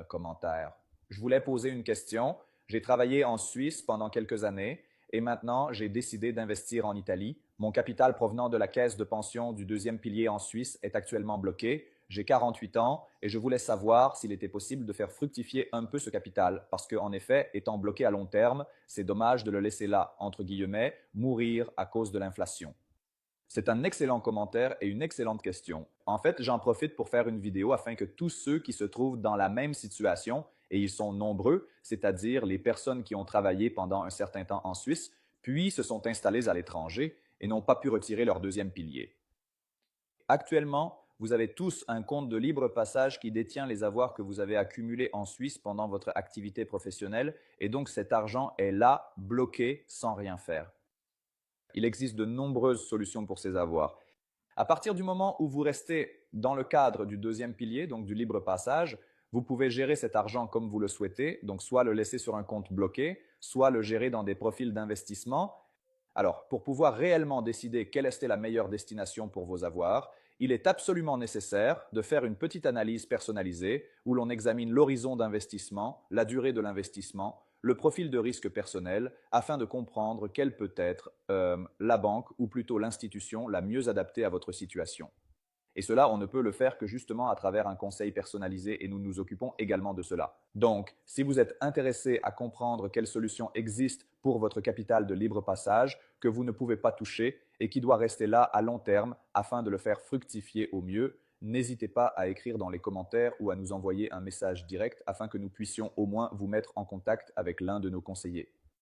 Commentaire. Je voulais poser une question. J'ai travaillé en Suisse pendant quelques années et maintenant j'ai décidé d'investir en Italie. Mon capital provenant de la caisse de pension du deuxième pilier en Suisse est actuellement bloqué. J'ai 48 ans et je voulais savoir s'il était possible de faire fructifier un peu ce capital parce qu'en effet, étant bloqué à long terme, c'est dommage de le laisser là, entre guillemets, mourir à cause de l'inflation. C'est un excellent commentaire et une excellente question. En fait, j'en profite pour faire une vidéo afin que tous ceux qui se trouvent dans la même situation, et ils sont nombreux, c'est-à-dire les personnes qui ont travaillé pendant un certain temps en Suisse, puis se sont installées à l'étranger et n'ont pas pu retirer leur deuxième pilier. Actuellement, vous avez tous un compte de libre passage qui détient les avoirs que vous avez accumulés en Suisse pendant votre activité professionnelle et donc cet argent est là, bloqué, sans rien faire. Il existe de nombreuses solutions pour ces avoirs. À partir du moment où vous restez dans le cadre du deuxième pilier, donc du libre passage, vous pouvez gérer cet argent comme vous le souhaitez, donc soit le laisser sur un compte bloqué, soit le gérer dans des profils d'investissement. Alors, pour pouvoir réellement décider quelle était la meilleure destination pour vos avoirs, il est absolument nécessaire de faire une petite analyse personnalisée où l'on examine l'horizon d'investissement, la durée de l'investissement, le profil de risque personnel, afin de comprendre quelle peut être la banque ou plutôt l'institution la mieux adaptée à votre situation. Et cela, on ne peut le faire que justement à travers un conseil personnalisé et nous nous occupons également de cela. Donc, si vous êtes intéressé à comprendre quelles solutions existent pour votre capital de libre passage que vous ne pouvez pas toucher et qui doit rester là à long terme afin de le faire fructifier au mieux, n'hésitez pas à écrire dans les commentaires ou à nous envoyer un message direct afin que nous puissions au moins vous mettre en contact avec l'un de nos conseillers.